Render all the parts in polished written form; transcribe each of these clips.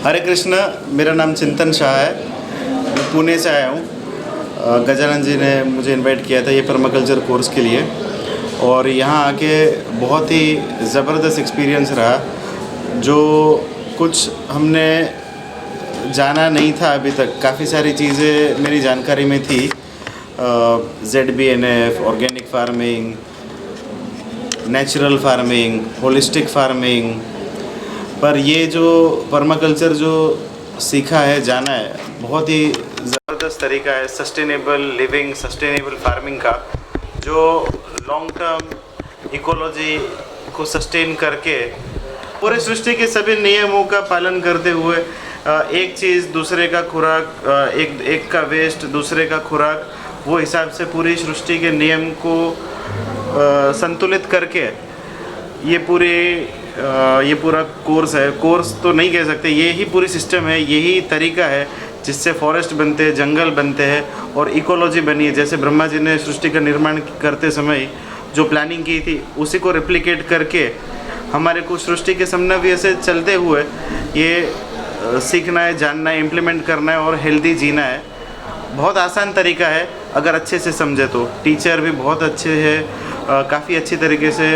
हरे कृष्ण। मेरा नाम चिंतन शाह है, मैं पुणे से आया हूँ। गजानन जी ने मुझे इनवाइट किया था ये परमाकल्चर कोर्स के लिए, और यहाँ आके बहुत ही ज़बरदस्त एक्सपीरियंस रहा। जो कुछ हमने जाना नहीं था अभी तक, काफ़ी सारी चीज़ें मेरी जानकारी में थी। ZBNF, organic farming, natural farming, holistic farming, पर ये जो परमाकल्चर जो सीखा है, जाना है, बहुत ही ज़बरदस्त तरीका है सस्टेनेबल लिविंग, सस्टेनेबल फार्मिंग का, जो लॉन्ग टर्म इकोलॉजी को सस्टेन करके पूरे सृष्टि के सभी नियमों का पालन करते हुए एक चीज़ दूसरे का खुराक, एक का वेस्ट दूसरे का खुराक, वो हिसाब से पूरी सृष्टि के नियम को संतुलित करके ये पूरा कोर्स है। कोर्स तो नहीं कह सकते, ये ही पूरी सिस्टम है, यही तरीका है जिससे फॉरेस्ट बनते हैं, जंगल बनते हैं और इकोलॉजी बनी है। जैसे ब्रह्मा जी ने सृष्टि का निर्माण करते समय जो प्लानिंग की थी, उसी को रेप्लिकेट करके हमारे को सृष्टि के समन्वय से चलते हुए ये सीखना है, जानना है, इम्प्लीमेंट करना है और हेल्दी जीना है। बहुत आसान तरीका है अगर अच्छे से समझे तो। टीचर भी बहुत अच्छे हैं, काफ़ी अच्छी तरीके से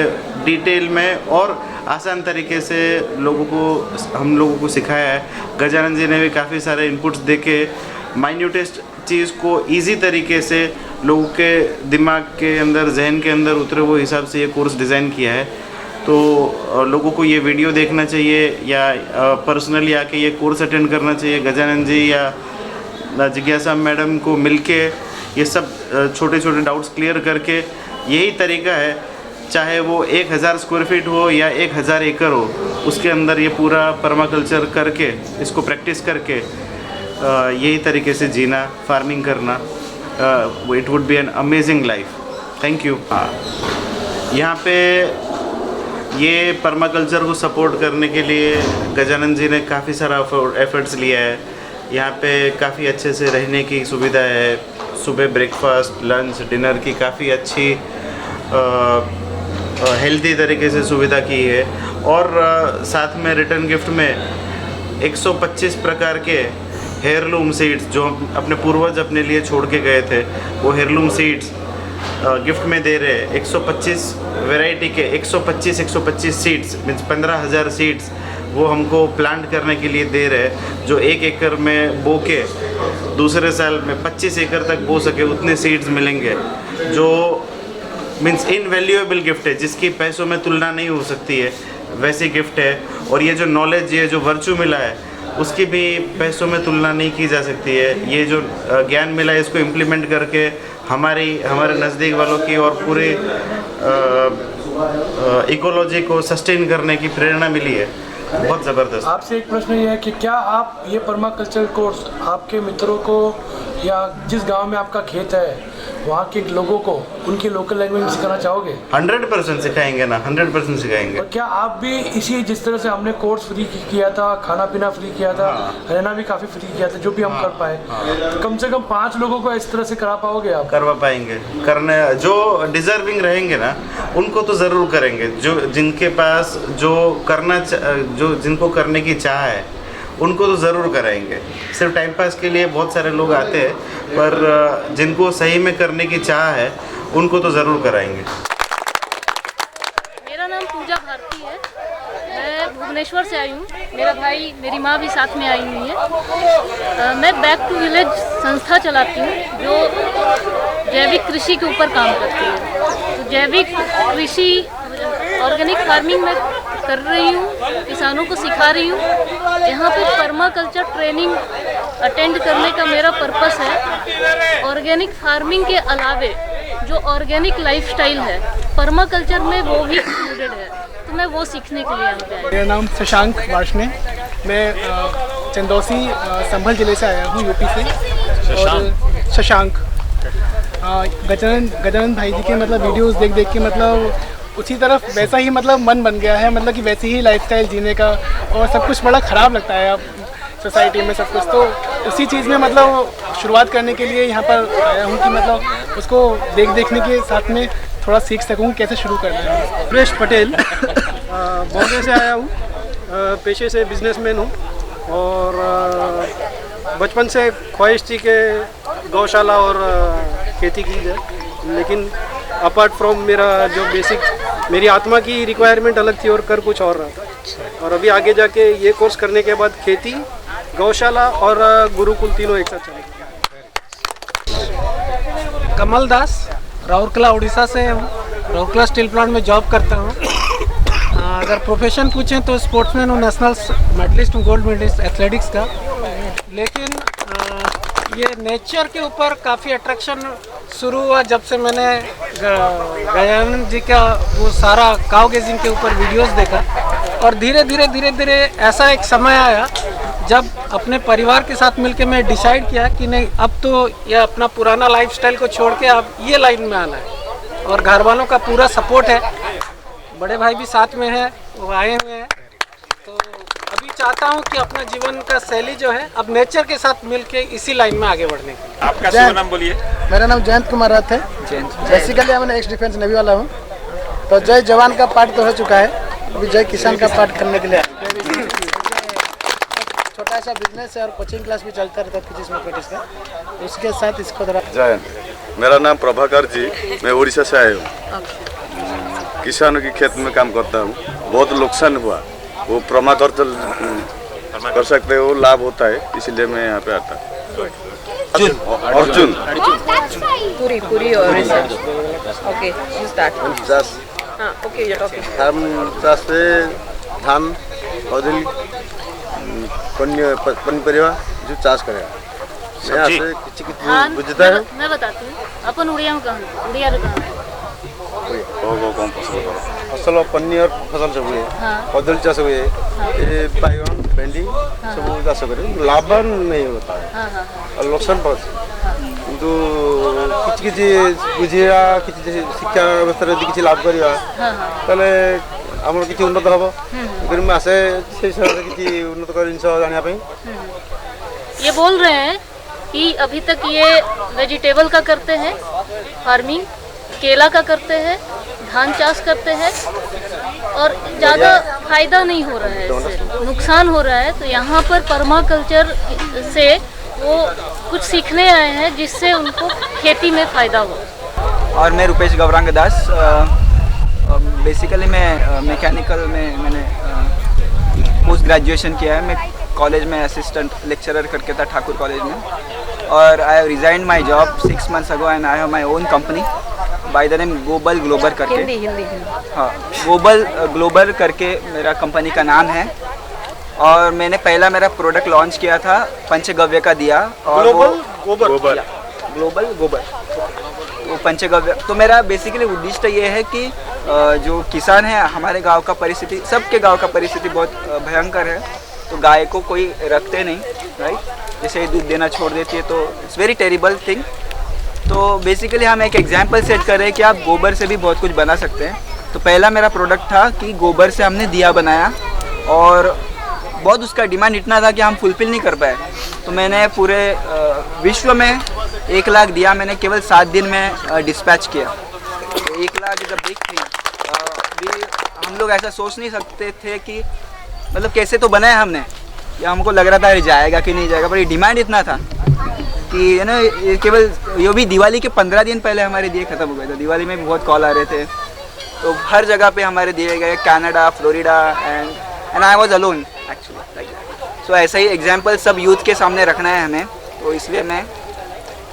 डिटेल में और आसान तरीके से हम लोगों को सिखाया है। गजानन जी ने भी काफ़ी सारे इनपुट्स देके माइन्यूटेस्ट चीज़ को इजी तरीके से लोगों के दिमाग के अंदर, जहन के अंदर उतरे, वो हिसाब से ये कोर्स डिज़ाइन किया है। तो लोगों को ये वीडियो देखना चाहिए या पर्सनली आके ये कोर्स अटेंड करना चाहिए। गजानन जी या जिज्ञासा मैडम को मिलके ये सब छोटे छोटे डाउट्स क्लियर करके, यही तरीका है, चाहे वो 1000 स्क्वायर फीट हो या 1000 एकड़ हो, उसके अंदर ये पूरा परमाकल्चर करके, इसको प्रैक्टिस करके यही तरीके से जीना, फार्मिंग करना, it would be an amazing life. Thank you. यहाँ पे ये परमाकल्चर को सपोर्ट करने के लिए गजानन जी ने काफ़ी सारा एफर्ट्स लिया है। यहाँ पे काफ़ी अच्छे से रहने की सुविधा है, सुबह ब्रेकफास्ट, लंच, डिनर की काफ़ी अच्छी हेल्दी तरीके से सुविधा की है। और साथ में रिटर्न गिफ्ट में 125 प्रकार के हेयरलूम सीड्स, जो अपने पूर्वज अपने लिए छोड़ के गए थे, वो हेयरलूम सीड्स गिफ्ट में दे रहे हैं। 125 वैरायटी के 125 सीड्स मीन्स 15,000 सीड्स वो हमको प्लांट करने के लिए दे रहे हैं, जो 1 एकड़ में बो के दूसरे साल में 25 एकड़ तक बो सके, उतने सीड्स मिलेंगे, जो मीन्स इनवैल्यूएबल गिफ्ट है, जिसकी पैसों में तुलना नहीं हो सकती है, वैसी गिफ्ट है। और ये जो नॉलेज, ये जो वर्चू मिला है, उसकी भी पैसों में तुलना नहीं की जा सकती है। ये जो ज्ञान मिला है, इसको इम्प्लीमेंट करके हमारे नज़दीक वालों की और पूरे इकोलॉजी को सस्टेन करने की प्रेरणा मिली है। बहुत ज़बरदस्त। आपसे एक प्रश्न ये है कि क्या आप ये परमाकल्चर कोर्स आपके मित्रों को या जिस गांव में आपका खेत है वहाँ के लोगों को उनकी लोकल लैंग्वेज में सिखाना चाहोगे? 100% सिखाएंगे ना, 100% सिखाएंगे। और क्या आप भी इसी, जिस तरह से हमने कोर्स फ्री किया था, खाना पीना फ्री किया था, रहना भी काफ़ी फ्री किया था, जो भी हम कर पाए, तो कम से कम 5 लोगों को इस तरह से करा पाओगे आप? करवा पाएंगे। करने जो डिजर्विंग रहेंगे ना, उनको तो ज़रूर करेंगे। जो जिनके पास जिनको करने की चाह है, उनको तो ज़रूर कराएंगे। सिर्फ टाइम पास के लिए बहुत सारे लोग आते हैं, पर जिनको सही में करने की चाह है, उनको तो ज़रूर कराएंगे। मेरा नाम पूजा भारती है, मैं भुवनेश्वर से आई हूँ। मेरा भाई, मेरी माँ भी साथ में आई हुई है। मैं बैक टू विलेज संस्था चलाती हूँ, जो जैविक कृषि के ऊपर काम करती है। तो जैविक कृषि, ऑर्गेनिक फार्मिंग में कर रही हूँ, किसानों को सिखा रही हूँ। यहाँ पे परमाकल्चर ट्रेनिंग अटेंड करने का मेरा पर्पस है। ऑर्गेनिक फार्मिंग के अलावे जो ऑर्गेनिक लाइफस्टाइल है, परमाकल्चर में वो भी इंक्लूडेड है, तो मैं वो सीखने के लिए यहाँ पे आई। मेरा नाम शशांक वार्ष्णे, मैं चंदौसी संभल ज़िले से आया हूँ, यूपी से। और शशांक गजानन भाई जी के मतलब वीडियोस देख देख के मतलब उसी तरफ वैसा ही मतलब मन बन गया है, मतलब कि वैसी ही लाइफस्टाइल जीने का। और सब कुछ बड़ा ख़राब लगता है अब सोसाइटी में सब कुछ, तो उसी चीज़ में मतलब शुरुआत करने के लिए यहाँ पर आया हूँ कि मतलब उसको देखने के साथ में थोड़ा सीख सकूँ कैसे शुरू करना है। सुरेश पटेल, बॉम्बे से आया हूँ, पेशे से बिजनेसमैन हूँ और बचपन से ख्वाहिश थी कि गौशाला और खेती की जाए, लेकिन अपार्ट फ्रॉम मेरा जो बेसिक मेरी आत्मा की रिक्वायरमेंट अलग थी और कर कुछ और रहा था। और अभी आगे जाके ये कोर्स करने के बाद खेती, गौशाला और गुरुकुल तीनों एक साथ चलेगा। कमल दास, राउरकेला उड़ीसा से हूँ। राउरकेला स्टील प्लांट में जॉब करता हूँ। अगर प्रोफेशन पूछें तो स्पोर्ट्समैन हूँ, नेशनल मेडलिस्ट हूँ, गोल्ड मेडलिस्ट एथलेटिक्स का। लेकिन ये नेचर के ऊपर काफ़ी अट्रैक्शन शुरू हुआ जब से मैंने गजानन जी का वो सारा काव गेजिंग के ऊपर वीडियोस देखा। और धीरे धीरे ऐसा एक समय आया जब अपने परिवार के साथ मिलकर मैं डिसाइड किया कि नहीं, अब तो ये अपना पुराना लाइफस्टाइल को छोड़ के अब ये लाइन में आना है। और घर वालों का पूरा सपोर्ट है, बड़े भाई भी साथ में है, वो आए हुए हैं। तो अभी चाहता हूँ कि अपना जीवन का शैली जो है अब नेचर के साथ मिलके इसी लाइन में आगे बढ़ने की। आपका शुभ नाम बोलिए। मेरा नाम जयंत कुमार राथ है। बेसिकली मैं एक्स डिफेंस नेवी वाला हूँ। तो जय जवान का पार्ट तो हो चुका है, अभी जय किसान का पार्ट करने के लिए छोटा सा बिजनेस है और कोचिंग क्लास भी चलता रहता है फिजिक्स मैथमेटिक्स का, उसके साथ इसको थोड़ा। जयंत, मेरा नाम प्रभाकर जी, मैं उड़ीसा से आया हूँ। किसानों की खेत में काम करता हूँ। बहुत नुकसान हुआ, वो परमाकल्चर कर सकते हो, लाभ होता है, इसलिए मैं यहाँ पे आता हूँ। अर्जुन पूरी और ओके चाष ओके हम चाष पे धान कदली पनीपरिया जो चाष करेगा। मैं यहाँ से हाँ, बुझता है। मैं बताती हूँ अपन उड़िया में कहाँ, उड़िया में कहाँ फसल पनीर फसल सब हुए, कदली चाष हुए, बैगन भेंडी सब चाष करे, लाभ नहीं होता है और नुकसान पड़ता କିନ୍ତୁ କିଛି ବୁଝିବା, କିଛି ଶିକ୍ଷା ବ୍ୟବସ୍ଥାରେ ଯଦି କିଛି ଲାଭ କରିବା ତାହେଲେ ଆମର କିଛି ଉନ୍ନତ ହେବ। ମୁଁ ଆସେ ସେଇ ହିସାବରେ କିଛି ଉନ୍ନତକର ଜିନିଷ ଜାଣିବା ପାଇଁ। ये बोल रहे हैं कि अभी तक ये वेजिटेबल का करते हैं फार्मिंग, केला का करते हैं, धान चाष करते हैं और ज़्यादा फायदा नहीं हो रहा है, इससे नुकसान हो रहा है। तो यहाँ पर पर्माकल्चर से वो कुछ सीखने आए हैं जिससे उनको खेती में फ़ायदा हो। और मैं रुपेश गौरांग दास, बेसिकली मैं मैकेनिकल में मैंने पोस्ट ग्रेजुएशन किया है। मैं कॉलेज में असिस्टेंट लेक्चरर करके था ठाकुर कॉलेज में, और I have resigned my job 6 months ago and I have my own company by the name गोबल ग्लोबल करके। हिंदी हाँ, गोबल ग्लोबल करके मेरा कंपनी का नाम है। और मैंने पहला मेरा प्रोडक्ट लॉन्च किया था पंचगव्य का दिया, और ग्लोबल गोबर तो पंचगव्य। तो मेरा बेसिकली उद्देश्य ये है कि जो किसान है, हमारे गांव का परिस्थिति, सबके गांव का परिस्थिति बहुत भयंकर है। तो गाय को कोई रखते नहीं, राइट, जैसे दूध देना छोड़ देती है, तो इट्स वेरी टेरिबल थिंग। तो बेसिकली हम एक एग्जांपल सेट कर रहे हैं कि आप गोबर से भी बहुत कुछ बना सकते हैं। तो पहला मेरा प्रोडक्ट था कि गोबर से हमने दिया बनाया, और बहुत उसका डिमांड इतना था कि हम फुलफिल नहीं कर पाए। तो मैंने पूरे विश्व में 1 लाख दिया मैंने केवल 7 दिन में डिस्पैच किया। तो 1 lakh is a big thing. भी हम लोग ऐसा सोच नहीं सकते थे कि मतलब कैसे तो बनाया हमने, या हमको लग रहा था अरे जाएगा कि नहीं जाएगा, पर ये डिमांड इतना था कि ना केवल ये भी दिवाली के 15 दिन पहले हमारे दिए ख़त्म हो गए थे। दिवाली में भी बहुत कॉल आ रहे थे, तो हर जगह पे हमारे दिए गए, Canada, Florida, and I was alone actually like that. So ऐसा ही एग्जांपल सब यूथ के सामने रखना है हमें, तो इसलिए मैं,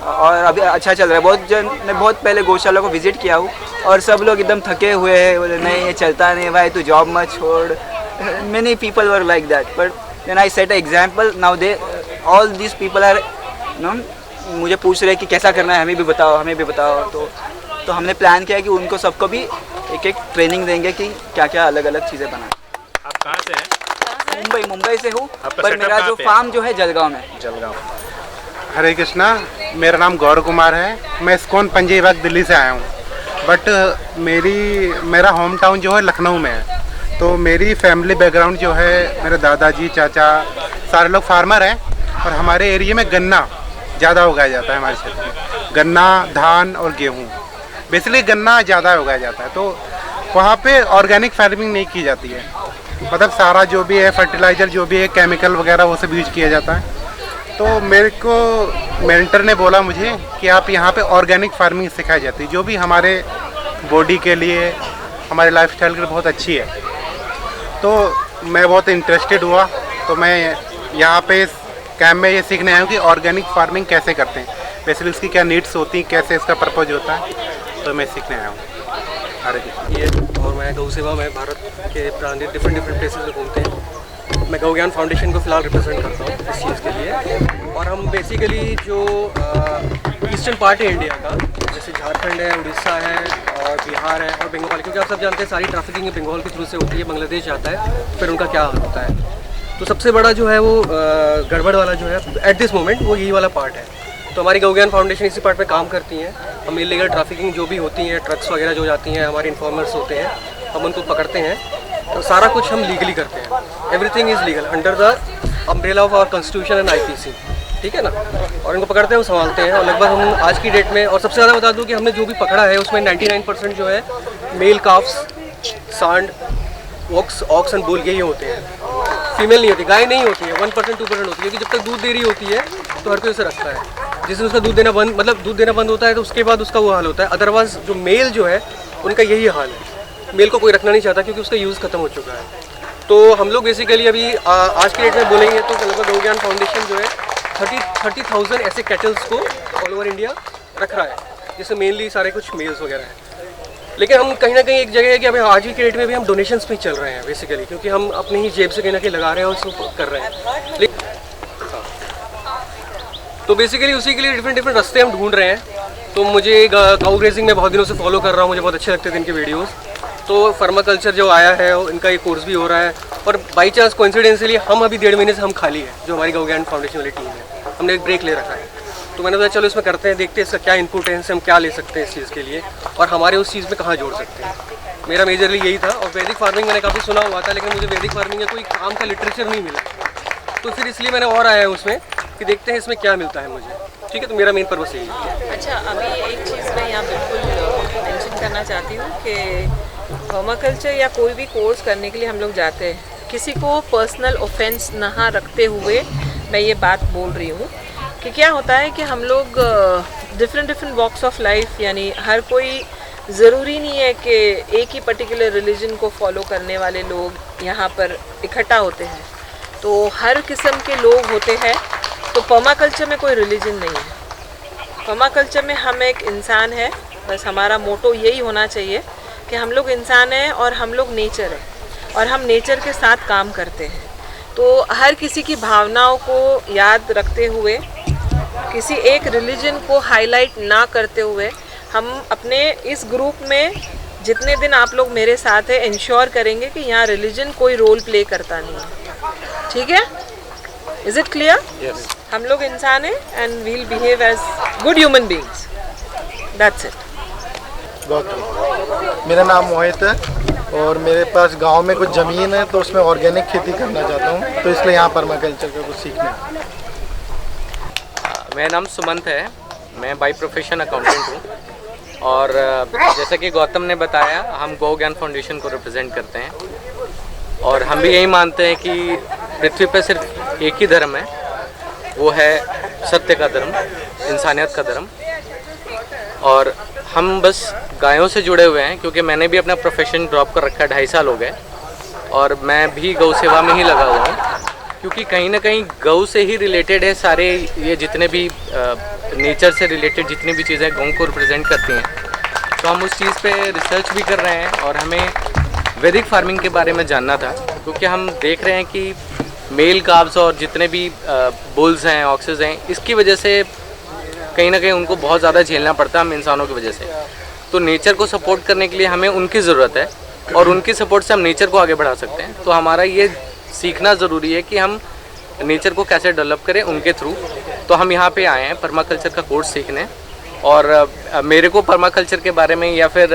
और अभी अच्छा चल रहा है। बहुत जन, मैं बहुत पहले गौशाला को विजिट किया हूँ, और सब लोग एकदम थके हुए हैं, बोले नहीं ये चलता नहीं भाई, तू जॉब मत छोड़। Many people were like that, but then I set an example. Now all these people are, मुझे पूछ रहे कि कैसा करना है, हमें भी बताओ। तो हमने प्लान किया कि उनको सबको भी एक ट्रेनिंग देंगे कि क्या क्या अलग अलग चीज़ें बनाएं। आप कहाँ से हैं? मुंबई से हूँ, पर मेरा जो फार्म जो है जलगांव में। हरे कृष्णा, मेरा नाम गौरव कुमार है। मैं इस्कॉन पंजे वक्त दिल्ली से आया हूँ, बट मेरा होम टाउन जो है लखनऊ में है। तो मेरी फैमिली बैकग्राउंड जो है, मेरे दादाजी, चाचा सारे लोग फार्मर हैं, और हमारे एरिया में गन्ना ज़्यादा उगाया जाता है। हमारे क्षेत्र में गन्ना, धान और गेहूँ, बेसिकली गन्ना ज़्यादा उगाया जाता है। तो वहाँ पे ऑर्गेनिक फार्मिंग नहीं की जाती है, मतलब सारा जो भी है फर्टिलाइज़र जो भी है केमिकल वगैरह वो सब यूज किया जाता है। तो मेरे को मेंटर ने बोला मुझे कि आप यहाँ पे ऑर्गेनिक फार्मिंग सिखाई जाती है जो भी हमारे बॉडी के लिए हमारे लाइफस्टाइल के लिए बहुत अच्छी है। तो मैं बहुत इंटरेस्टेड हुआ, तो मैं यहाँ पे इस कैंप में ये सीखने आया हूँ कि ऑर्गेनिक फार्मिंग कैसे करते हैं, बेसिकली उसकी क्या नीड्स होती हैं, कैसे इसका पर्पज़ होता है, तो मैं सीखने आया हूँ। हरे कृष्ण। ये और मैं गौ सेवा में भारत के प्रांत डिफरेंट प्लेसेस में घूमते हैं। मैं गौ ज्ञान फाउंडेशन को फ़िलहाल रिप्रेजेंट करता हूँ इस चीज़ के लिए। और हम बेसिकली जो ईस्टर्न पार्ट है इंडिया का, जैसे झारखंड है, उड़ीसा है और बिहार है और बंगाल, क्योंकि आप सब जानते हैं सारी ट्रैफिकिंग बंगाल के थ्रू से होती है, बांग्लादेश जाता है, फिर उनका क्या हाल होता है। तो सबसे बड़ा जो है वो गड़बड़ वाला जो है एट दिस मोमेंट वो यही वाला पार्ट है। तो हमारी गौ ज्ञान फाउंडेशन इसी पार्ट पे काम करती है। हम इलीगल ट्रैफिकिंग जो भी होती हैं, ट्रक्स वगैरह जो जाती हैं, हमारे इन्फॉर्मर्स होते हैं, हम उनको पकड़ते हैं। तो सारा कुछ हम लीगली करते हैं, everything is legal under the umbrella of our constitution and IPC, ठीक है ना। और इनको पकड़ते हैं, हम संभालते हैं। और लगभग हम आज की डेट में, और सबसे ज़्यादा बता दूँ कि हमने जो भी पकड़ा है उसमें 99% जो है मेल काफ्स, सांड, ऑक्स एंड बुल यही होते हैं, फीमेल नहीं होती, गाय नहीं होती है। 1% 2% होती है, क्योंकि जब तक दूध दे रही होती है तो हर कोई उसे रखता है। जिस दिन उसका दूध देना बंद, मतलब दूध देना बंद होता है तो उसके बाद उसका वो हाल होता है। अदरवाइज जो मेल जो है उनका यही हाल है, मेल को कोई रखना नहीं चाहता क्योंकि उसका यूज़ खत्म हो चुका है। तो हम लोग बेसिकली अभी आज की डेट में बोलेंगे तो लगभग गौ ज्ञान फाउंडेशन जो है 30,000 ऐसे कैटल्स को ऑल ओवर इंडिया रख रहा है, जिसमें मेनली सारे कुछ मेल्स वगैरह हैं। लेकिन हम कहीं ना कहीं एक जगह है कि अभी आज की डेट में भी हम डोनेशंस पे चल रहे हैं बेसिकली, क्योंकि हम अपनी ही जेब से कहीं ना कहीं लगा रहे हैं और उसको कर रहे हैं। लेकिन तो बेसिकली उसी के लिए डिफरेंट रास्ते हम ढूंढ रहे हैं। तो मुझे काउ ग्रेजिंग में बहुत दिनों से फॉलो कर रहा हूँ, मुझे बहुत अच्छे लगते थे इनके वीडियोस। तो पर्माकल्चर जो आया है इनका ये कोर्स भी हो रहा है, और बाई चांस कोइंसिडेंटली हम अभी 1.5 महीने से हम खाली है, जो हमारी गौ ज्ञान फाउंडेशन वाली टीम है, हमने एक ब्रेक ले रखा है। तो मैंने सोचा चलो इसमें करते हैं, देखते हैं इसका क्या इनपुट है, इससे हम क्या ले सकते हैं इस चीज़ के लिए और हमारे उस चीज़ में कहाँ जोड़ सकते हैं। मेरा मेजरली यही था। और वैदिक फार्मिंग मैंने काफ़ी सुना हुआ था, लेकिन मुझे वैदिक फार्मिंग में कोई काम का लिटरेचर नहीं मिला, तो फिर इसलिए मैंने और आया उसमें कि देखते हैं इसमें क्या मिलता है मुझे। ठीक है, तो मेरा मेन पर्पस यही है। अच्छा, अभी एक चीज़ मैं यहाँ बिल्कुल मेंशन करना चाहती हूँ कि पर्माकल्चर या कोई भी कोर्स करने के लिए हम लोग जाते हैं, किसी को पर्सनल ऑफेंस ना रखते हुए मैं ये बात बोल रही हूँ कि क्या होता है कि हम लोग डिफरेंट वॉक्स ऑफ लाइफ, यानी हर कोई ज़रूरी नहीं है कि एक ही पर्टिकुलर रिलीजन को फॉलो करने वाले लोग यहाँ पर इकट्ठा होते हैं। तो हर किस्म के लोग होते हैं। तो पर्माकल्चर में कोई रिलीजन नहीं है। पर्माकल्चर में हम एक इंसान है, बस हमारा मोटो यही होना चाहिए कि हम लोग इंसान हैं और हम लोग नेचर है और हम नेचर के साथ काम करते हैं। तो हर किसी की भावनाओं को याद रखते हुए, किसी एक रिलीजन को हाईलाइट ना करते हुए, हम अपने इस ग्रुप में जितने दिन आप लोग मेरे साथ हैं इंश्योर करेंगे कि यहाँ रिलीजन कोई रोल प्ले करता नहीं है। ठीक है? Is it clear? Yes. हम लोग इंसान हैं and we'll behave as good human beings. That's it. Gautam, मेरा नाम मोहित है और मेरे पास गांव में कुछ ज़मीन है, तो उसमें ऑर्गेनिक खेती करना चाहता हूँ, तो इसलिए यहाँ पर्माकल्चर का कुछ सीखना है। मेरा नाम सुमंत है, मैं बाई प्रोफेशन अकाउंटेंट हूँ और जैसा कि गौतम ने बताया, हम गौ ज्ञान फाउंडेशन को रिप्रेजेंट करते हैं और हम भी यही मानते हैं कि पृथ्वी पर सिर्फ एक ही धर्म है, वो है सत्य का धर्म, इंसानियत का धर्म। और हम बस गायों से जुड़े हुए हैं, क्योंकि मैंने भी अपना प्रोफेशन ड्रॉप कर रखा है, 2.5 साल हो गए और मैं भी गौ सेवा में ही लगा हुआ हूँ, क्योंकि कहीं ना कहीं गौ से ही रिलेटेड है सारे ये जितने भी नेचर से रिलेटेड जितनी भी चीज़ें गौ को रिप्रेजेंट करती हैं। तो हम उस चीज़ पे रिसर्च भी कर रहे हैं और हमें वैदिक फार्मिंग के बारे में जानना था, क्योंकि हम देख रहे हैं कि मेल काव्स और जितने भी बुल्स हैं, ऑक्सेस हैं, इसकी वजह से कहीं ना कहीं उनको बहुत ज़्यादा झेलना पड़ता है हम इंसानों की वजह से। तो नेचर को सपोर्ट करने के लिए हमें उनकी ज़रूरत है और उनकी सपोर्ट से हम नेचर को आगे बढ़ा सकते हैं। तो हमारा ये सीखना ज़रूरी है कि हम नेचर को कैसे डेवलप करें उनके थ्रू। तो हम यहाँ पे आए हैं पर्माकल्चर का कोर्स सीखने, और मेरे को पर्माकल्चर के बारे में या फिर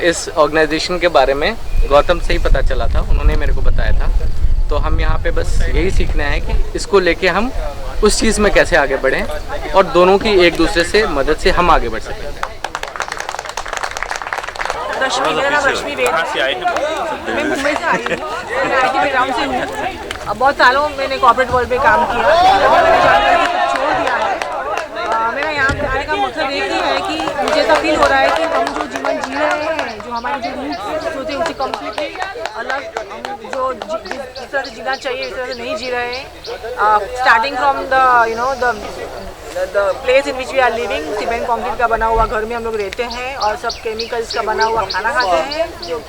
इस ऑर्गेनाइजेशन के बारे में गौतम से ही पता चला था, उन्होंने मेरे को बताया था। तो हम यहाँ पे बस यही सीखना है कि इसको लेके हम उस चीज़ में कैसे आगे बढ़ें और दोनों की एक दूसरे से मदद से हम आगे बढ़ सकें। रश्मि, मेरा नाम रश्मि वेद है। मैं मुंबई से आई हूँ मैं आईटी बैकग्राउंड से हूँ। अब बहुत सालों मैंने कॉर्पोरेट वर्ल्ड में काम किया, मैंने जानकारी छोड़ दिया है। मेरा यहाँ पे आने का मकसद एक ही है कि मुझे ऐसा फील हो रहा है कि हम जो जीवन जी रहे हैं, जो हमारे जो रूट्स होते हैं उसे कम्प्लीटली अलग, हम जो जिस तरह से जीना चाहिए इस तरह से नहीं जी रहे हैं। Starting from the place in which we are living, cement concrete का बना हुआ घर में हम लोग रहते हैं और सब केमिकल्स का बना हुआ खाना खाते हैं। जो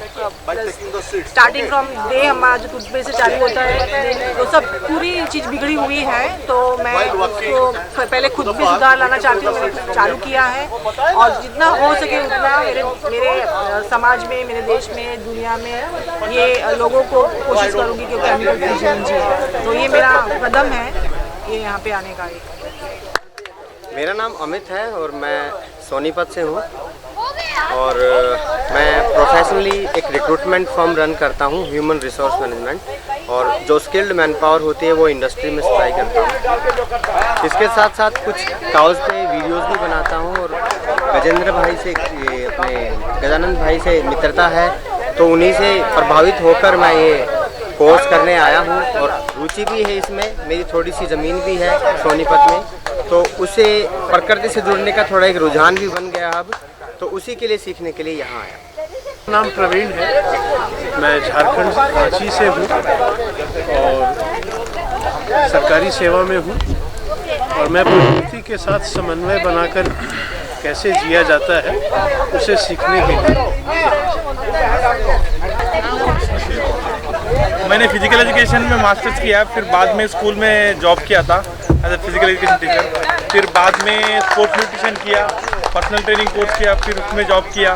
स्टार्टिंग फ्रॉम डे हमारा जो टूथपेस्ट से चालू होता है वो सब पूरी चीज़ बिगड़ी हुई है। तो मैं उसको पहले खुद भी सुधार लाना चाहती हूँ, मैंने चालू किया है और जितना हो सके उतना मेरे समाज में, मेरे देश में, दुनिया में ये लोगों को कोशिश करूँगी कि केमिकल फ्री जीवन जिए। तो ये मेरा कदम है ये यहाँ पे आने का। एक मेरा नाम अमित है और मैं सोनीपत से हूँ और मैं प्रोफेशनली एक रिक्रूटमेंट फर्म रन करता हूँ, ह्यूमन रिसोर्स मैनेजमेंट, और जो स्किल्ड मैन पावर होती है वो इंडस्ट्री में सप्लाई करता हूँ। इसके साथ साथ कुछ काउज पे वीडियोस भी बनाता हूँ और गजेंद्र भाई से, अपने गजानंद भाई से मित्रता है तो उन्हीं से प्रभावित होकर मैं ये कोर्स करने आया हूँ और रुचि भी है इसमें। मेरी थोड़ी सी ज़मीन भी है सोनीपत में, तो उसे प्रकृति से जुड़ने का थोड़ा एक रुझान भी बन गया अब, तो उसी के लिए सीखने के लिए यहाँ आया। नाम प्रवीण है, मैं झारखंड रांची से हूँ और सरकारी सेवा में हूँ और मैं प्रकृति के साथ समन्वय बनाकर कैसे जिया जाता है उसे सीखने के लिए। मैंने फिजिकल एजुकेशन में मास्टर्स किया, फिर बाद में स्कूल में जॉब किया था as a physical education teacher. फिर बाद में स्पोर्ट्स न्यूट्रिशन किया, पर्सनल ट्रेनिंग कोर्स किया, फिर उसमें जॉब किया,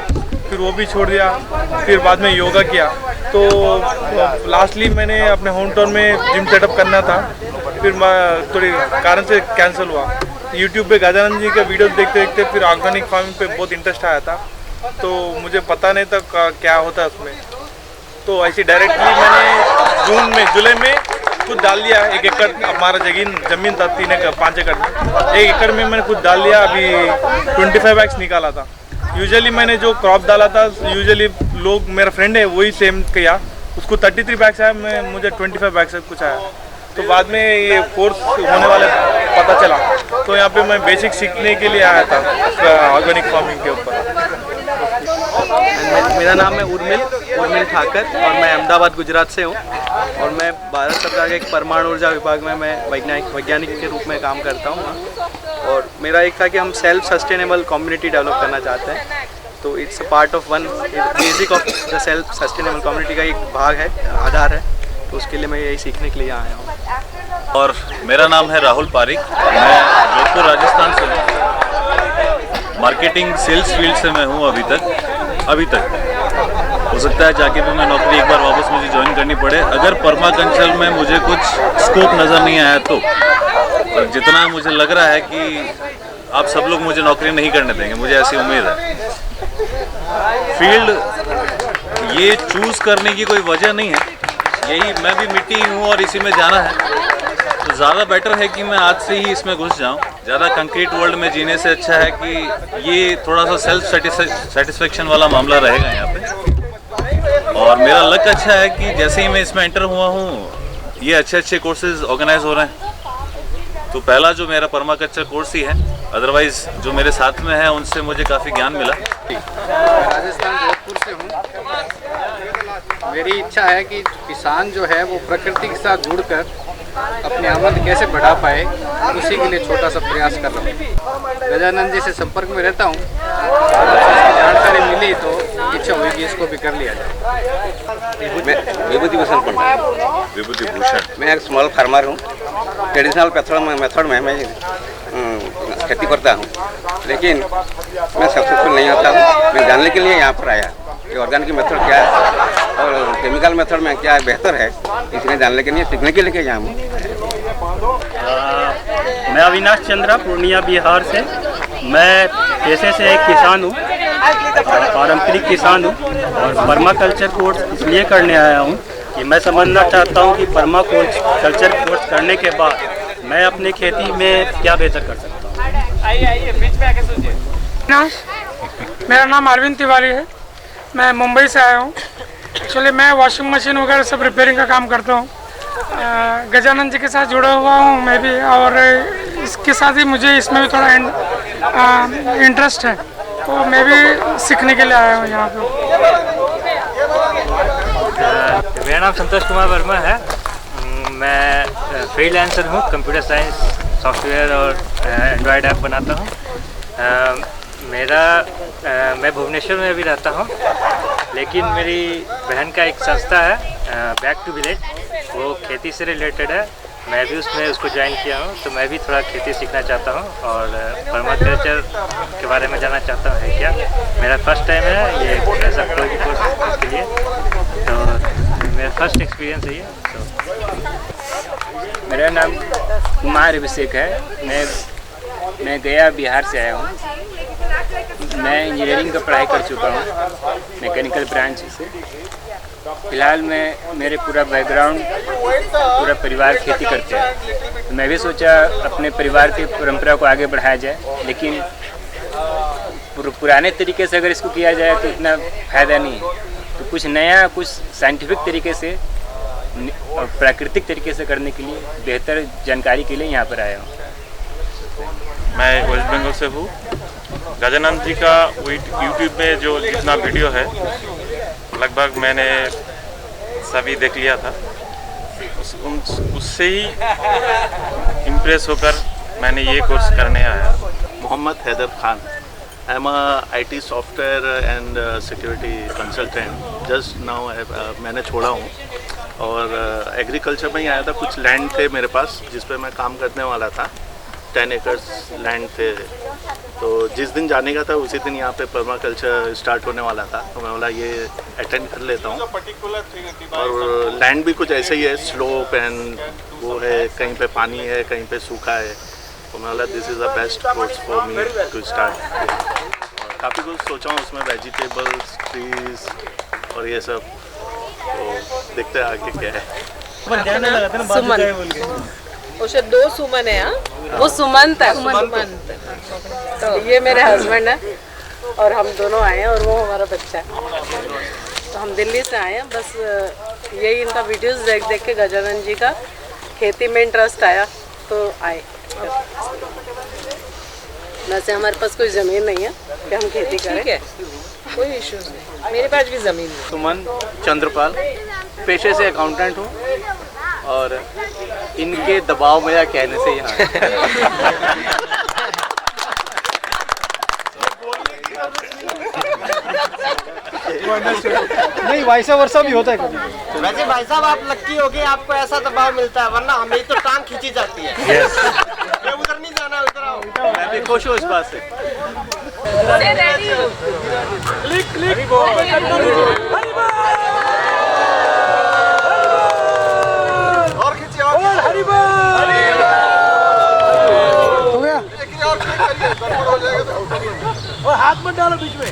फिर वो भी छोड़ दिया। फिर बाद में योगा किया। तो लास्टली मैंने अपने होम टाउन में जिम सेटअप करना था, फिर थोड़ी कारण से कैंसिल हुआ। यूट्यूब पे गजानंद जी का वीडियो देखते देखते फिर ऑर्गेनिक फार्मिंग पे बहुत इंटरेस्ट आया था, तो मुझे पता नहीं था क्या होता है उसमें। तो ऐसे डायरेक्टली मैंने जुलाई में खुद डाल दिया। 1 एकड़ हमारा जमीन था, 5 एकड़ में 1 एकड़ में मैंने खुद डाल दिया। अभी 25 बैग्स निकाला था। यूजुअली मैंने जो क्रॉप डाला था, यूजुअली लोग, मेरा फ्रेंड है वही सेम किया, उसको 33 बैग्स आया, मुझे 25 बैग्स कुछ आया। तो बाद में ये कोर्स होने वाला पता चला, तो यहाँ पे मैं बेसिक सीखने के लिए आया था ऑर्गेनिक फार्मिंग के ऊपर। मेरा नाम है उर्मिल ठाकर और मैं अहमदाबाद गुजरात से हूँ और मैं भारत सरकार के एक परमाणु ऊर्जा विभाग में मैं वैज्ञानिक के रूप में काम करता हूँ। और मेरा एक था कि हम सेल्फ सस्टेनेबल कम्युनिटी डेवलप करना चाहते हैं, तो it's a part of one basic of the self sustainable community का एक भाग है, आधार है। तो उसके लिए मैं यही सीखने के लिए आया हूँ। और मेरा नाम है राहुल पारिक, मैं जोधपुर राजस्थान से हूँ। मार्केटिंग सेल्स फील्ड से मैं हूँ अभी तक। हो सकता है जाके भी मैं नौकरी एक बार वापस मुझे ज्वाइन करनी पड़े, अगर पर्माकल्चर में मुझे कुछ स्कोप नज़र नहीं आया तो। और जितना मुझे लग रहा है कि आप सब लोग मुझे नौकरी नहीं करने देंगे, मुझे ऐसी उम्मीद है। फील्ड ये चूज़ करने की कोई वजह नहीं है, यही मैं भी मिट्टी हूँ और इसी में जाना है, तो ज़्यादा बेटर है कि मैं आज से ही इसमें घुस जाऊँ। ज़्यादा कंक्रीट वर्ल्ड में जीने से अच्छा है कि ये थोड़ा सा सेल्फ सेटिस्फेक्शन वाला मामला रहेगा यहाँ पे। और मेरा लक अच्छा है कि जैसे ही मैं इसमें एंटर हुआ हूँ, ये अच्छे कोर्सेज ऑर्गेनाइज हो रहे हैं। तो पहला जो मेरा पर्माकल्चर कोर्स ही है, अदरवाइज़ जो मेरे साथ में है उनसे मुझे काफ़ी ज्ञान मिला। राजस्थान जोधपुर से हूँ। मेरी इच्छा है कि किसान जो है वो प्रकृति के साथ जुड़कर अपनी आमदनी कैसे बढ़ा पाए, उसी के लिए छोटा सा प्रयास कर रहा हूँ। गजानंद जी से संपर्क में रहता हूँ, जानकारी मिली तो इच्छा हुई कि इसको भी कर लिया जाए। मैं विभूति भूषण पंडित। विभूति भूषण। मैं एक स्मॉल फार्मर हूँ। ट्रेडिशनल मेथड में मैं खेती करता हूँ, लेकिन मैं सक्सेसफुल नहीं होता हूँ। मैं जानने के लिए यहाँ पर आया कि ऑर्गेनिक मेथड क्या है और केमिकल मेथड में क्या बेहतर है, इसलिए जानने के लिए, सीखने के लिए यहाँ हूँ। मैं अविनाश चंद्रा, पूर्णिया बिहार से। मैं पेशे से एक किसान हूँ, पारंपरिक किसान हूँ और पर्माकल्चर कोर्स इसलिए करने आया हूँ कि मैं समझना चाहता हूँ कि पर्माकल्चर कोर्स करने के बाद मैं अपनी खेती में क्या बेहतर कर सकता हूँ। मेरा नाम अरविंद तिवारी है, मैं मुंबई से आया हूँ एक्चुअली मैं वॉशिंग मशीन वगैरह सब रिपेयरिंग का काम करता हूँ। गजानंद जी के साथ जुड़ा हुआ हूँ मैं भी, और इसके साथ ही मुझे इसमें भी थोड़ा इंटरेस्ट है, तो मैं भी सीखने के लिए आया हूँ यहाँ पे। मेरा नाम संतोष कुमार वर्मा है। मैं फ्रीलांसर हूँ, कंप्यूटर साइंस सॉफ्टवेयर और एंड्रॉयड ऐप बनाता हूँ। मैं भुवनेश्वर में भी रहता हूँ, लेकिन मेरी बहन का एक संस्था है बैक टू विलेज, वो खेती से रिलेटेड है। मैं भी उसमें उसको ज्वाइन किया हूँ, तो मैं भी थोड़ा खेती सीखना चाहता हूँ और परमाकल्चर के बारे में जानना चाहता हूँ है क्या। मेरा फर्स्ट टाइम है ये ऐसा कोई भी कोर्स के लिए, तो मेरा फर्स्ट एक्सपीरियंस है ये। तो मेरा नाम कुमार अभिषेक है। मैं गया बिहार से आया हूँ। मैं इंजीनियरिंग का पढ़ाई कर चुका हूँ मैकेनिकल ब्रांच से। फिलहाल मेरे पूरा बैकग्राउंड, पूरा परिवार खेती करते हैं, तो मैं भी सोचा अपने परिवार की परंपरा को आगे बढ़ाया जाए, लेकिन पुराने तरीके से अगर इसको किया जाए तो इतना फ़ायदा नहीं है। तो कुछ नया, कुछ साइंटिफिक तरीके से और प्राकृतिक तरीके से करने के लिए, बेहतर जानकारी के लिए यहाँ पर आया हूँ। मैं वेस्ट बंगाल से हूँ। गजानंद जी का यूट्यूब में जो जितना वीडियो है लगभग मैंने सभी देख लिया था। उससे ही इम्प्रेस होकर मैंने ये कोर्स करने आया। Mohammed Haider Khan, I am IT software and security consultant. Just now मैंने छोड़ा हूँ और एग्रीकल्चर में ही आया था। कुछ लैंड थे मेरे पास जिस पे मैं काम करने वाला था, 10 एकर्स लैंड थे। तो जिस दिन जाने का था उसी दिन यहाँ पे पर्माकल्चर स्टार्ट होने वाला था, तो मैं बोला ये अटेंड कर लेता हूँ। और लैंड भी कुछ ऐसे ही है, स्लोप एंड वो है, कहीं पे पानी है, कहीं पे सूखा है। तो मैं बोला this is the best course for me to start. और काफ़ी कुछ सोचा हूँ उसमें, वेजिटेबल्स, ट्रीज और ये सब। तो देखते हैं आगे क्या है। वो शायद 2 सुमन है। हाँ, वो सुमंत है। सुमंत। तो ये मेरे हस्बैंड है और हम दोनों आए हैं और वो हमारा बच्चा है। तो हम दिल्ली से आए हैं, बस यही इनका वीडियोस देख देख के गजानंद जी का खेती में इंटरेस्ट आया तो आए। वैसे हमारे पास कोई ज़मीन नहीं है कि हम खेती करें। ठीक है, कोई इश्यूज नहीं, मेरे पास भी ज़मीन नहीं। सुमन चंद्रपाल, पेशे से अकाउंटेंट हूँ और इनके दबाव में या कहने से यहाँ नहीं, वैसा वर्षा भी होता है कभी। वैसे भाई साहब आप लक्की हो गए, आपको ऐसा दबाव मिलता है, वरना हमें तो टांग खींची जाती है। उधर नहीं जाना, उधर आओ। मैं भी खुश हूँ इस बात से। और हाथ मत डालो बीच में।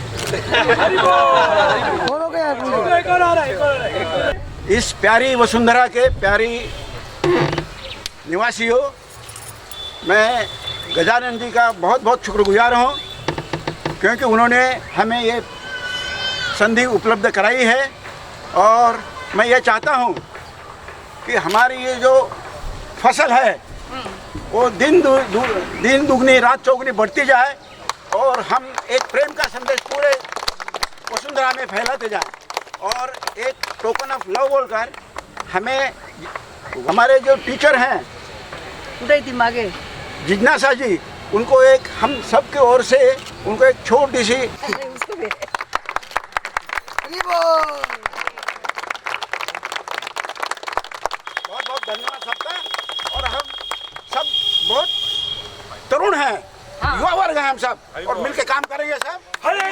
इस प्यारी वसुंधरा के प्यारी निवासियों, मैं गजानंद जी का बहुत बहुत शुक्रगुजार हूँ, क्योंकि उन्होंने हमें ये संधि उपलब्ध कराई है। और मैं ये चाहता हूँ कि हमारी ये जो फसल है वो दिन दुगनी रात चौगुनी बढ़ती जाए और हम एक प्रेम का संदेश पूरे वसुंधरा में फैलाते जाए। और एक टोकन ऑफ लव बोलकर हमें हमारे जो टीचर हैं जिज्ञासा जी, उनको एक हम सब की ओर से उनको एक छोटी सी बहुत बहुत धन्यवाद सबका। और हम सब बहुत तरुण हैं, युवा वर्ग हैं हम सब, और मिलके काम करेंगे सब। हरे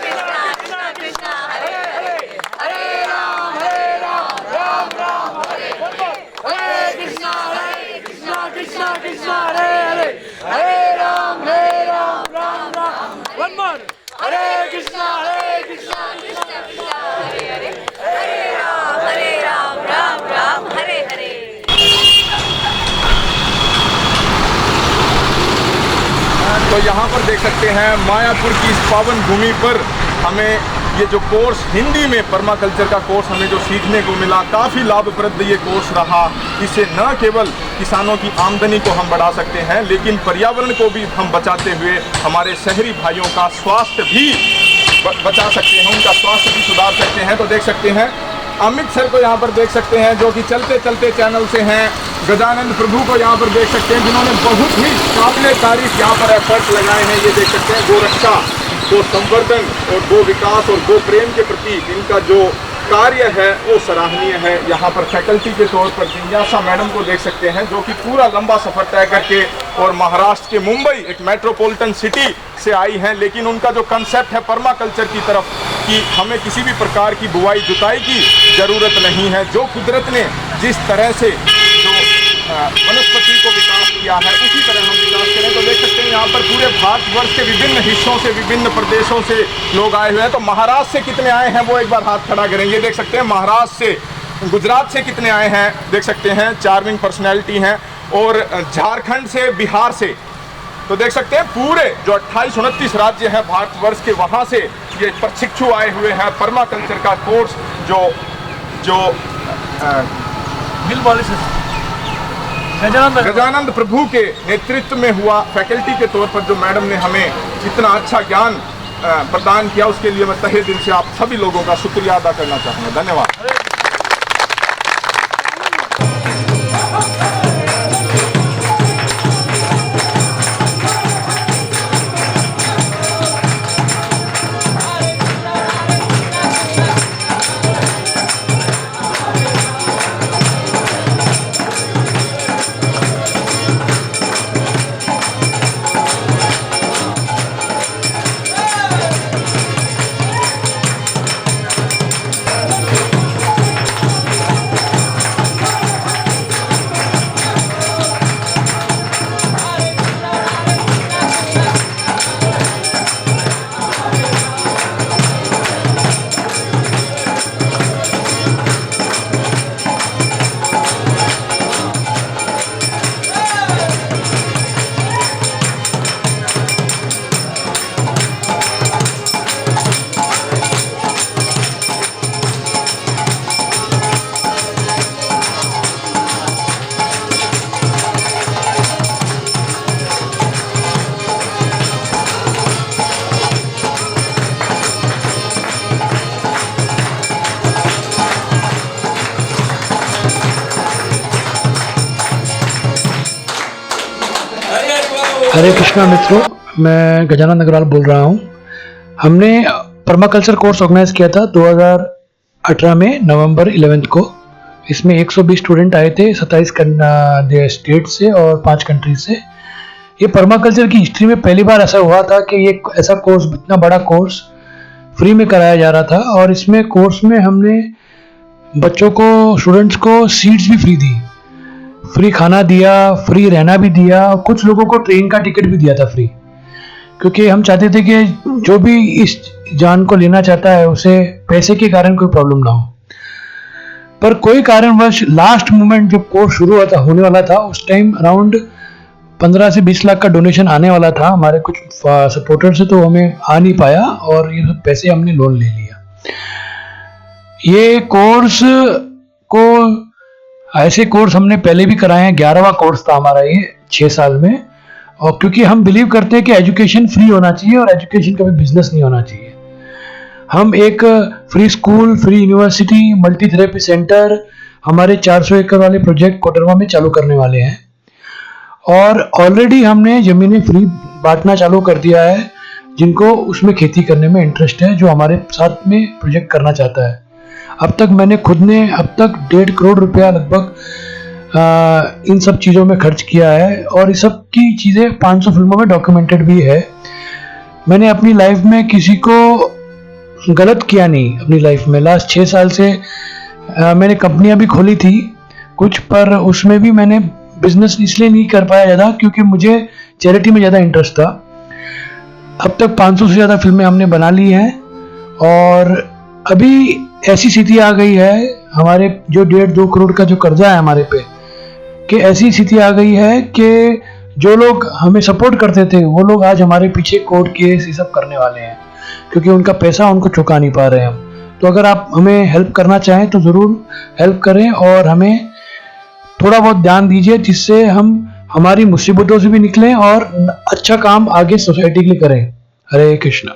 कृष्णा कृष्णा हरे हरे, हरे राम राम राम हरे हरे, हरे कृष्णा कृष्णा कृष्णा हरे हरे, हरे राम राम राम। वन मोर, हरे कृष्णा कृष्णा कृष्णा हरे हरे, हरे राम राम राम हरे हरे। तो यहाँ पर देख सकते हैं मायापुर की इस पावन भूमि पर हमें ये जो कोर्स हिंदी में पर्माकल्चर का कोर्स हमें जो सीखने को मिला, काफ़ी लाभप्रद ये कोर्स रहा। इससे न केवल किसानों की आमदनी को हम बढ़ा सकते हैं, लेकिन पर्यावरण को भी हम बचाते हुए हमारे शहरी भाइयों का स्वास्थ्य भी बचा सकते हैं, उनका स्वास्थ्य भी सुधार सकते हैं। तो देख सकते हैं अमित सर को यहाँ पर देख सकते हैं, जो कि चलते चलते चैनल से हैं। गजानंद प्रभु को यहाँ पर देख सकते हैं, जिन्होंने बहुत ही काबिल तारीफ यहाँ पर एफर्ट्स लगाए हैं। ये देख सकते हैं गोरक्षा, गो संवर्धन और गो विकास और गो प्रेम के प्रति इनका जो कार्य है वो सराहनीय है। यहाँ पर फैकल्टी के तौर पर जिज्ञासा मैडम को देख सकते हैं, जो कि पूरा लंबा सफ़र तय करके और महाराष्ट्र के मुंबई एक मेट्रोपॉलिटन सिटी से आई हैं, लेकिन उनका जो कंसेप्ट है पर्माकल्चर की तरफ कि हमें किसी भी प्रकार की बुवाई जुताई की ज़रूरत नहीं है। जो कुदरत ने जिस तरह से जो वनस्पति को विकास किया है उसी तरह हम विकास करें। तो देख सकते हैं यहाँ पर पूरे भारतवर्ष के विभिन्न हिस्सों से, विभिन्न प्रदेशों से लोग आए हुए हैं। तो महाराष्ट्र से कितने आए हैं वो एक बार हाथ खड़ा करेंगे। देख सकते हैं महाराष्ट्र से, गुजरात से कितने आए हैं, देख सकते हैं चार्मिंग पर्सनैलिटी हैं, और झारखंड से, बिहार से। तो देख सकते हैं पूरे जो 28-29 राज्य हैं भारतवर्ष के, वहाँ से ये प्रशिक्षु आए हुए हैं। पर्माकल्चर का कोर्स जो गजानंद प्रभु के नेतृत्व में हुआ, फैकल्टी के तौर पर जो मैडम ने हमें इतना अच्छा ज्ञान प्रदान किया, उसके लिए मैं तहे दिल से आप सभी लोगों का शुक्रिया अदा करना चाहूँगा। धन्यवाद। हरे कृष्णा मित्रों, मैं गजानंद अग्रवाल बोल रहा हूँ। हमने पर्माकल्चर कोर्स ऑर्गेनाइज किया था 2018 में नवंबर 11 को। इसमें 120 स्टूडेंट आए थे 27 स्टेट से और 5 कंट्री से। ये पर्माकल्चर की हिस्ट्री में पहली बार ऐसा हुआ था कि ये ऐसा कोर्स, इतना बड़ा कोर्स फ्री में कराया जा रहा था। और इसमें कोर्स में हमने बच्चों को, स्टूडेंट्स को सीड्स भी फ्री दी, फ्री खाना दिया, फ्री रहना भी दिया, कुछ लोगों को ट्रेन का टिकट भी दिया था फ्री, क्योंकि हम चाहते थे कि जो भी इस जान को लेना चाहता है उसे पैसे के कारण कोई प्रॉब्लम ना हो। पर कोई कारणवश लास्ट मोमेंट जब कोर्स शुरू होने वाला था, उस टाइम अराउंड 15 से 20 लाख का डोनेशन आने वाला था हमारे कुछ सपोर्टर से, तो हमें आ नहीं पाया और ये सब पैसे हमने लोन ले लिया। ये कोर्स को, ऐसे कोर्स हमने पहले भी कराए हैं, 11वां कोर्स था हमारा ये 6 साल में। और क्योंकि हम बिलीव करते हैं कि एजुकेशन फ्री होना चाहिए और एजुकेशन कभी बिजनेस नहीं होना चाहिए। हम एक free school, free university, multi therapy centre हमारे 400 एकड़ वाले प्रोजेक्ट कोडरमा में चालू करने वाले हैं। और ऑलरेडी हमने ज़मीनें फ्री बांटना चालू कर दिया है जिनको उसमें खेती करने में इंटरेस्ट है, जो हमारे साथ में प्रोजेक्ट करना चाहता है। अब तक मैंने खुद ने अब तक 1.5 करोड़ रुपया लगभग इन सब चीज़ों में खर्च किया है। और इस सब की चीज़ें 500 फिल्मों में डॉक्यूमेंटेड भी है। मैंने अपनी लाइफ में किसी को गलत किया नहीं। अपनी लाइफ में लास्ट 6 साल से मैंने कंपनियां भी खोली थी कुछ, पर उसमें भी मैंने बिजनेस इसलिए नहीं कर पाया ज़्यादा क्योंकि मुझे चैरिटी में ज़्यादा इंटरेस्ट था। अब तक 500 से ज़्यादा फिल्में हमने बना ली हैं और अभी ऐसी स्थिति आ गई है, हमारे जो 1.5-2 करोड़ का जो कर्जा है हमारे पे, कि ऐसी स्थिति आ गई है कि जो लोग हमें सपोर्ट करते थे वो लोग आज हमारे पीछे कोर्ट केस ये सब करने वाले हैं। क्योंकि उनका पैसा उनको चुका नहीं पा रहे हैं हम। तो अगर आप हमें हेल्प करना चाहें तो ज़रूर हेल्प करें और हमें थोड़ा बहुत ध्यान दीजिए, जिससे हम हमारी मुसीबतों से भी निकलें और अच्छा काम आगे सोसाइटी के लिए करें। हरे कृष्णा।